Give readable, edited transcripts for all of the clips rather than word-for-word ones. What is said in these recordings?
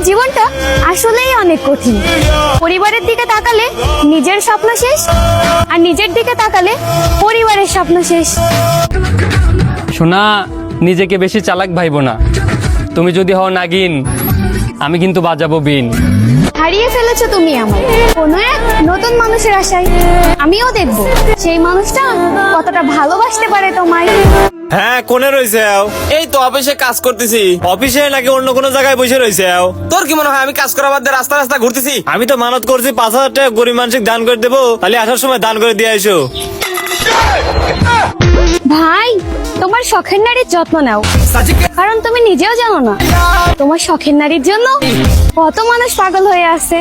জীবনটা আসলেই অনেক কঠিন। পরিবারের দিকে তাকালে নিজের স্বপ্ন শেষ, আর নিজের দিকে তাকালে পরিবারের স্বপ্ন শেষ। শোনা, নিজেকে বেশি চালাক ভাইবো না। তুমি যদি হও নাগিন, আমি কিন্তু বাজাবো বিন। হারিয়ে ফেলেছো তুমি আমার কোনো এক নতুন মানুষের আশায়। আমিও দেখবো সেই মানুষটা কতটা ভালোবাসতে পারে তোমায়। হ্যাঁ, কোনে রয়েছে? এই তো অফিসে কাজ করতেছি। অফিসে নাকি অন্য কোনো জায়গায় বসে রয়েছে? তোর কি মনে হয় আমি কাজ করার বাদ দিয়ে রাস্তা রাস্তা ঘুরতেছি? আমি তো মানত করছি 5,000 টাকা গরিব মানুষকে দান করে দেবো, তাহলে আসার সময় দান করে দিয়ে এসো। ভাই, তোমার শখের নারীর যত্ন নাও, কারণ তুমি নিজেও জানো না তোমার শখের নারীর জন্য কত মানুষ পাগল হয়ে আছে।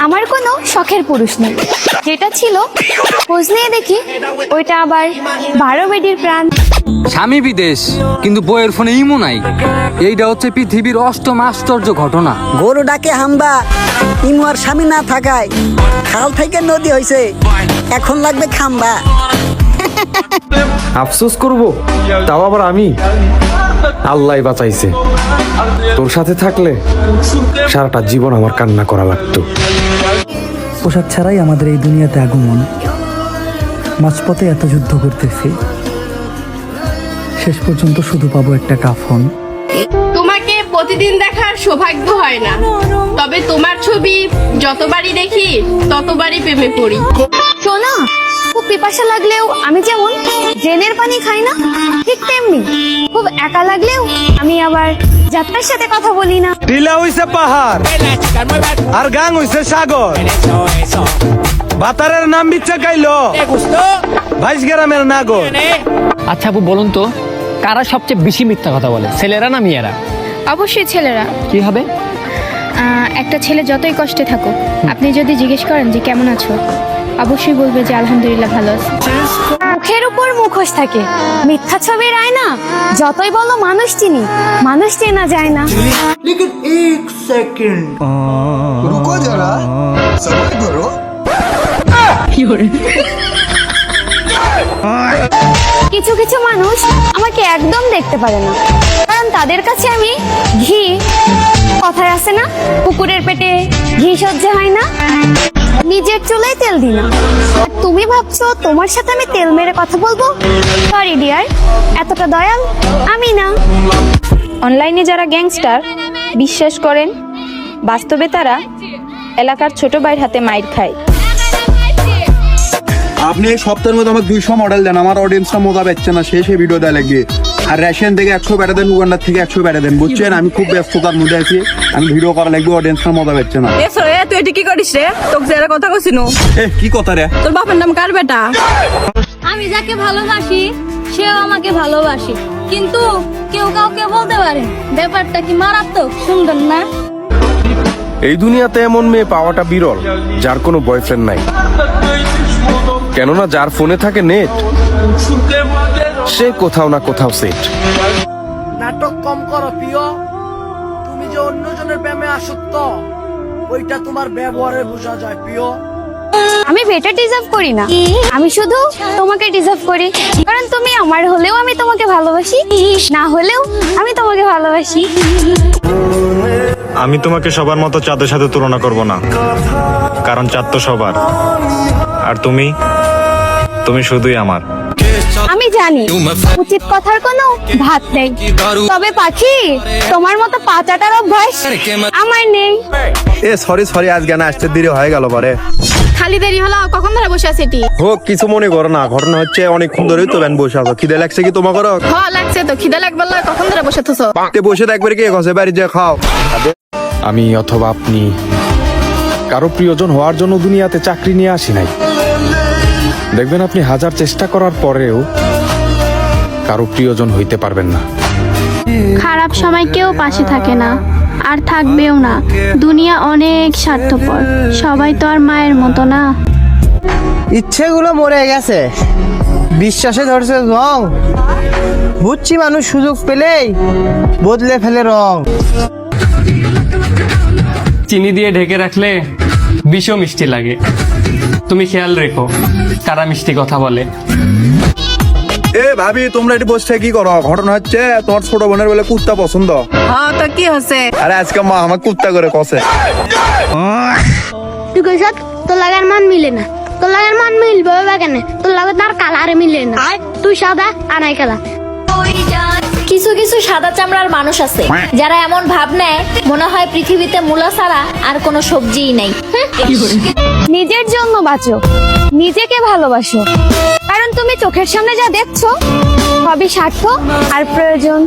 আমার কোনো শখের পুরুষ নেই, যেটা ছিল খোঁজ নিয়ে দেখি ওইটা আবার 12 বেডির প্রাণ। স্বামী বিদেশ কিন্তু বইয়ের ফোনে ইমো নাই, এইটা হচ্ছে পৃথিবীর অষ্টম আশ্চর্য ঘটনা। গরু ডাকে হাম্বা, ইমু আর স্বামী না থাকায় খাল থেকে নদী হয়েছে, এখন লাগবে খাম্বা। আফসোস করব, তাও আবার আমি? আল্লাহ বাঁচাইছে। তোর সাথে থাকলে সারাটা জীবন আমার কান্না করা লাগতো। পোশাক ছাড়াই আমাদের এই দুনিয়াতে আগমন, মাঝপথে এত যুদ্ধ করতেছি, শেষ পর্যন্ত শুধু পাবো একটা কাফন। তোমাকে প্রতিদিন দেখার সৌভাগ্য হয় না, তবে তোমার ছবি যতবারই দেখি ততবারই প্রেমে পড়ি। শোনা, খুব পিপাসা লাগলেও আমি যেমন ড্রেনের পানি খাই না, ঠিক তেমনি খুব একা লাগলেও আমি আবার যাত্রার সাথে কথা বলি না। টিলা হইছে পাহাড় আর গাং হইছে সাগর, বাতারের নাম বিচ্ছে গাইলো 22 গ্রামের নাগর। আচ্ছা আপু, বলুন তো কারা সবচেয়ে বেশি মিথ্যা কথা বলে, ছেলেরা না মেয়েরা? অবশ্যই ছেলেরা। কি হবে? একটা ছেলে যতই কষ্টে থাকুক, আপনি যদি জিজ্ঞেস করেন যে কেমন আছো, অবশ্যই বলবে যে আলহামদুলিল্লাহ ভালো আছি। মুখের উপর মুখোশ থাকে, মিথ্যা ছবির আয়না, যতই বলো মানুষ চিনি, মানুষ চেনা যায় না। কিছু কিছু মানুষ আমাকে একদম দেখতে পারে না, কারণ তাদের কাছে আমি ঘি। কথায় আছে না, কুকুরের পেটে ঘি সহ্য হয় না, নিজের চুলায় তেল দিই না। তুমি ভাবছো তোমার সাথে আমি তেল মেরে কথা বলবো? সরি ডিয়ার, এতটা দয়াল আমি না। অনলাইনে যারা গ্যাংস্টার বিশ্বাস করেন, বাস্তবে তারা এলাকার ছোট ভাইয়ের হাতে মাইর খায়। আপনি এই সপ্তাহের মধ্যে আমার 200 মডেল দেন, আমার অডিয়েন্সটা মজা পাচ্ছে না, শেষে ভিডিও দেয় লাগবে। আর রাশিয়ান থেকে 100 বেড়ে দেন, উগান্ডার থেকে 100 বেড়ে দেন, বুঝছেন? আমি খুব ব্যস্ততার মধ্যে আছি, আমি ভিডিও করা লাগবে, অডিয়েন্সটা মজা পাচ্ছে না। তুই এটি কি করিস রে? তোকে যারা কথা কইছিনো, কি কথা রে? তোর বাপের নাম কার বেটা? আমি যাকে ভালোবাসি সেও আমাকে ভালোবাসে, কিন্তু কেউ কাউকে বলতে পারে। ব্যাপারটা কি মারাত্মক, সুন্দর না? এই দুনিয়াতে এমন মেয়ে পাওয়াটা বিরল যার কোনো বয়ফ্রেন্ড নাই, কেননা যার ফোনে থাকে নেট সে কোথাও না কোথাও সেট। নাটক কম করো প্রিয়, তুমি যে অন্যজনের প্রেমে আসক্ত, ওইটা তোমার ব্যবহারে বোঝা যায় প্রিয়। আমি বেটার ডিজার্ভ করি না, আমি শুধু তোমাকে ডিজার্ভ করি, কারণ তুমি আমার হলেও আমি তোমাকে ভালোবাসি, না হলেও আমি তোমাকে ভালোবাসি। আমি তোমাকে সবার মতো চাঁদের সাথে তুলনা করব না, কারণ চাঁদ তো সবার, আর তুমি শুধুই আমার। আমি জানি উচিত কথার কোনো ভাত নেই, তবে পাখি তোমার মতো পাচাটার অভ্যাস আমার নেই। সরি আজকে না আসতে দেরি হয়ে গেল পারে। খালি দেরি হলো, কখন ধরে বসে আছে এটি? হোক, কিছু মনে করো না, ঘটনা হচ্ছে অনেকক্ষণ ধরেই তো ব্যান বসে আছো। খিদে লাগছে কি তোমার? লাগছে তো, খিদা লাগবে, কখন ধরে বসে থাকছো? বসে একবারে কে ঘষে বাড়ি যে খাও। আমি অথবা আপনি কারো প্রিয়জন হওয়ার জন্য দুনিয়াতে চাকরি নিয়ে আসি নাই। দেখবেন আপনি হাজার চেষ্টা করার পরেও কারো প্রিয়জন হইতে পারবেন না। খারাপ সময় কেউ পাশে থাকে না, আর থাকবেও না। দুনিয়া অনেক স্বার্থপর, সবাই তো আর মায়ের মতো না। ইচ্ছেগুলো মরে গেছে, বিশ্বাসে ধরছে রং। বুঝছি মানুষ সুযোগ পেলেই বদলে ফেলে রং। চিনি দিয়ে ঢেকে রাখলে বিষও মিষ্টি লাগে। তুমি খেয়াল রেখো কারা মিষ্টি কথা বলে। এ ভাবি, তোমরা এটি বসে কি করো? ঘটনা হচ্ছে তোমার ছোট বোনের বলে কুত্তা পছন্দ। হ্যাঁ তো কি হচ্ছে? আরে আজকে মা আমার কুত্তা করে কষে। তুই কইস তোর লাগার মান মিলে না, তোর লাগার মান মিলবে বা কেন? তোর লাগে তার কালারে মিলে না, তুই সাদা আনাই কালা। কিছু কিছু সাদা চামড়ার মানুষ আছে যারা এমন ভাব নেয় মনে হয় পৃথিবীতে মূলা ছাড়া আর কোনো সবজিই নেই। নিজের জন্য বাঁচো, নিজেকে ভালোবাসো, কারণ তুমি চোখের সামনে যা দেখছো সবই স্বার্থ আর প্রয়োজন।